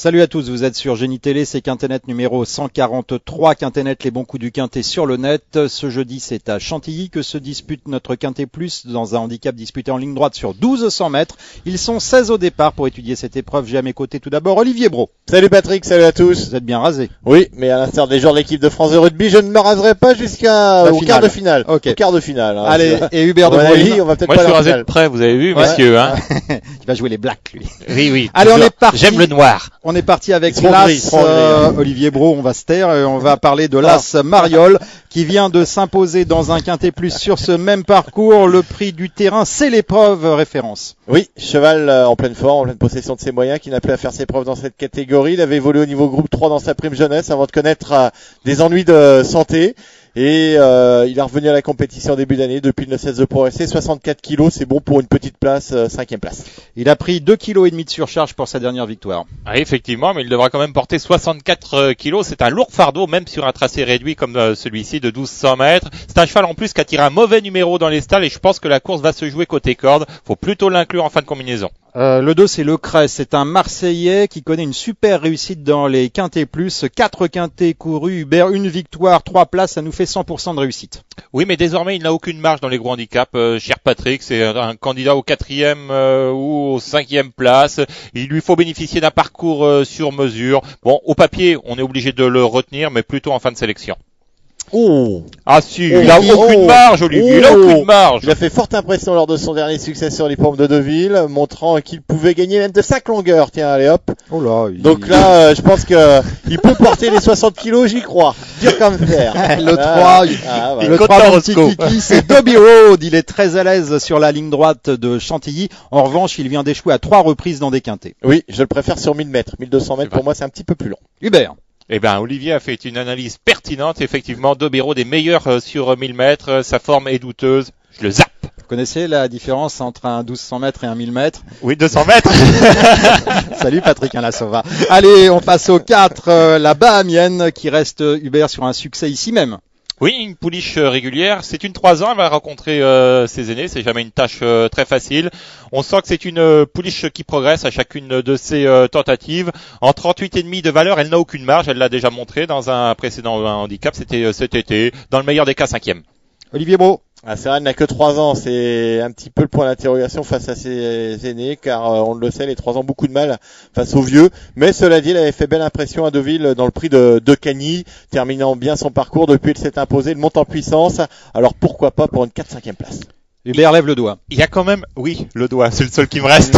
Salut à tous, vous êtes sur Génie Télé, c'est Quintet numéro 143, Quintet, les bons coups du Quintet sur le net. Ce jeudi, c'est à Chantilly que se dispute notre Quintet Plus dans un handicap disputé en ligne droite sur 1200 mètres. Ils sont 16 au départ pour étudier cette épreuve. J'ai à mes côtés tout d'abord Olivier Brault. Salut Patrick, salut à tous. Vous êtes bien rasé. Oui, mais à l'instar des joueurs de l'équipe de France de rugby, je ne me raserai pas jusqu'au quart de finale. Okay. Au quart de finale. Hein, allez, et Hubert de Broglie, on va peut-être moi pas je suis rasé finale. de près, vous avez vu, Ouais. messieurs. Hein. Il va jouer les Blacks, lui. Oui. Allez, on est parti. J'aime le noir. On est parti avec Ils sont l'As, gris, ils sont gris, Olivier Brault, on va se taire et on va parler de l'As Mariol qui vient de s'imposer dans un Quintet Plus sur ce même parcours. Le prix du terrain, c'est l'épreuve référence. Oui, cheval en pleine forme, en pleine possession de ses moyens, qui n'a plus à faire ses preuves dans cette catégorie. Il avait évolué au niveau groupe 3 dans sa prime jeunesse avant de connaître des ennuis de santé. Et il est revenu à la compétition en début d'année, depuis ne cesse de progresser. 64 kilos, c'est bon pour une petite place, 5e place. Il a pris 2,5 kg de surcharge pour sa dernière victoire. Ah, effectivement, mais il devra quand même porter 64 kilos. C'est un lourd fardeau, même sur un tracé réduit comme celui-ci de 1200 mètres. C'est un cheval en plus qui a tiré un mauvais numéro dans les stalles et je pense que la course va se jouer côté corde. Faut plutôt l'inclure en fin de combinaison. Le 2, c'est le Cress. C'est un Marseillais qui connaît une super réussite dans les Quintets Plus. 4 Quintets courus, Hubert, une victoire, 3 places, ça nous fait 100% de réussite. Oui, mais désormais, il n'a aucune marge dans les gros handicaps. Cher Patrick, c'est un candidat au 4e ou au 5e place. Il lui faut bénéficier d'un parcours sur mesure. Bon, au papier, on est obligé de le retenir, mais plutôt en fin de sélection. Oh, Ah si, il a aucune marge, Olivier, il a aucune marge. Il a fait forte impression lors de son dernier succès sur l'hippodrome de Deauville, montrant qu'il pouvait gagner même de 5 longueurs. Tiens, allez hop. Oh là, Donc là, je pense que il peut porter les 60 kilos, j'y crois. Dur comme fer. Le 3, voilà. le Content 3 mon Roscoe. petit kiki, c'est Dobby Road. Il est très à l'aise sur la ligne droite de Chantilly. En revanche, il vient d'échouer à 3 reprises dans des quintets. Oui, je le préfère sur 1000 mètres. 1200 mètres, pour moi, c'est un petit peu plus long. Hubert. Eh ben, Olivier a fait une analyse pertinente. Effectivement, Dobero des meilleurs sur 1000 mètres. Sa forme est douteuse. Je le zappe. Vous connaissez la différence entre un 1200 mètres et un 1000 mètres? Oui, 200 mètres. Salut Patrick Alassova. Allez, on passe au 4, la Bahamienne qui reste, Hubert, sur un succès ici même. Oui, une pouliche régulière. C'est une 3 ans. Elle va rencontrer ses aînés. C'est jamais une tâche très facile. On sent que c'est une pouliche qui progresse à chacune de ses tentatives. En 38,5 de valeur, elle n'a aucune marge. Elle l'a déjà montré dans un précédent handicap. C'était cet été. Dans le meilleur des cas, 5e. Olivier Brault. Ah, c'est vrai, elle n'a que 3 ans. C'est un petit peu le point d'interrogation face à ses aînés, car on le sait, les 3 ans, beaucoup de mal face aux vieux. Mais cela dit, elle avait fait belle impression à Deauville dans le prix de Cagny, terminant bien son parcours. Depuis, elle s'est imposée, elle monte en puissance. Alors pourquoi pas pour une 4-5e place? Hubert lève le doigt. Il y a quand même, oui, le doigt, c'est le seul qui me reste.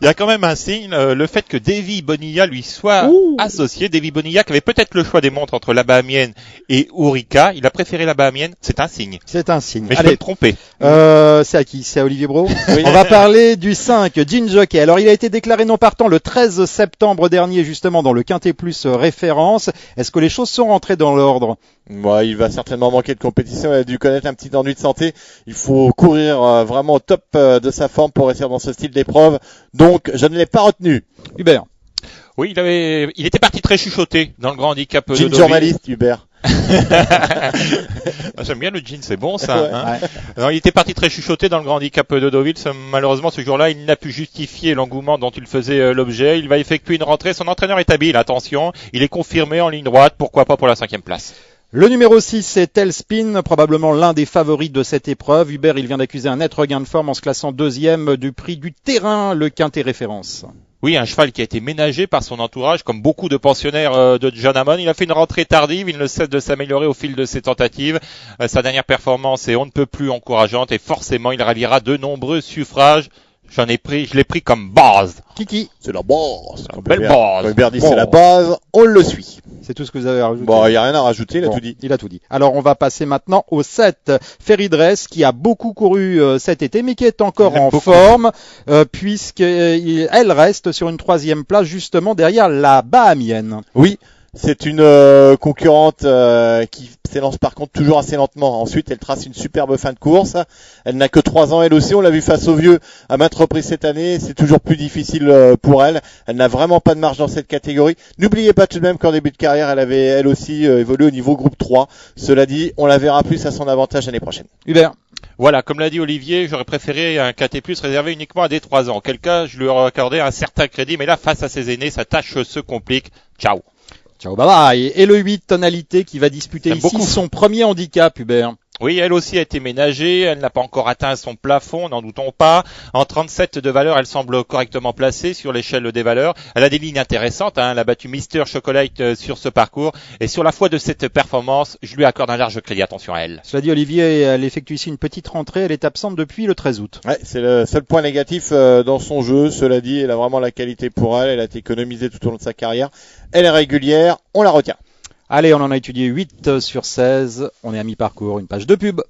Il y a quand même un signe, le fait que Davy Bonilla lui soit associé. Davy Bonilla qui avait peut-être le choix des montres entre la Bahamienne et Ourika. Il a préféré la Bahamienne. C'est un signe. C'est un signe. Mais je peux Allez, me tromper. c'est à qui? C'est à Olivier Brault. Oui. On va parler du 5, Gin Jockey. Alors, il a été déclaré non partant le 13 septembre dernier, justement, dans le Quintet Plus référence. Est-ce que les choses sont rentrées dans l'ordre? Ouais, il va certainement manquer de compétition. Il a dû connaître un petit ennui de santé. Il faut courir vraiment au top de sa forme pour réussir dans ce style d'épreuve. Donc, je ne l'ai pas retenu. Hubert. Oui, il était parti très chuchoté dans le grand handicap de Jean Deauville. journaliste, Hubert. J'aime bien le jean, c'est bon ça. Ouais. Hein. Non, il était parti très chuchoté dans le grand handicap de Deauville. Malheureusement, ce jour-là, il n'a pu justifier l'engouement dont il faisait l'objet. Il va effectuer une rentrée. Son entraîneur est habile, attention. Il est confirmé en ligne droite. Pourquoi pas pour la 5e place. Le numéro 6, c'est Telspin, probablement l'un des favoris de cette épreuve. Hubert, il vient d'accuser un net regain de forme en se classant 2e du prix du terrain, le Quintet référence. Oui, un cheval qui a été ménagé par son entourage, comme beaucoup de pensionnaires de John Hammond. Il a fait une rentrée tardive, il ne cesse de s'améliorer au fil de ses tentatives. Sa dernière performance est on ne peut plus encourageante et forcément il ralliera de nombreux suffrages. Je l'ai pris comme base. Kiki. C'est la base. Une belle base. Quand Hubert dit c'est la base, on le suit. C'est tout ce que vous avez rajouté. Bon, il n'y a rien à rajouter, il a Bon, tout dit. Il a tout dit. Alors on va passer maintenant au 7, Ferry Dress, qui a beaucoup couru cet été, mais qui est encore en forme, puisqu'elle reste sur une 3e place, justement derrière la Bahamienne. Oui, c'est une concurrente qui s'élance par contre toujours assez lentement. Ensuite, elle trace une superbe fin de course. Elle n'a que 3 ans elle aussi. On l'a vu face aux vieux à maintes reprises cette année. C'est toujours plus difficile pour elle. Elle n'a vraiment pas de marge dans cette catégorie. N'oubliez pas tout de même qu'en début de carrière, elle avait elle aussi évolué au niveau groupe 3. Cela dit, on la verra plus à son avantage l'année prochaine. Hubert. Voilà, comme l'a dit Olivier, j'aurais préféré un quintet plus réservé uniquement à des 3 ans. Auquel cas, je lui aurais accordé un certain crédit, mais là, face à ses aînés, sa tâche se complique. Ciao. Ciao, bye bye. Et le 8, Tonalité, qui va disputer J'aime ici beaucoup. son premier handicap, Hubert. Oui, elle aussi a été ménagée, elle n'a pas encore atteint son plafond, n'en doutons pas. En 37 de valeur, elle semble correctement placée sur l'échelle des valeurs. Elle a des lignes intéressantes, hein. Elle a battu Mister Chocolate sur ce parcours. Et sur la foi de cette performance, je lui accorde un large crédit. Attention à elle. Cela dit, Olivier, elle effectue ici une petite rentrée. Elle est absente depuis le 13 août. Ouais, c'est le seul point négatif dans son jeu. Cela dit, elle a vraiment la qualité pour elle. Elle a été économisée tout au long de sa carrière. Elle est régulière. On la retient. Allez, on en a étudié 8 sur 16. On est à mi-parcours. Une page de pub.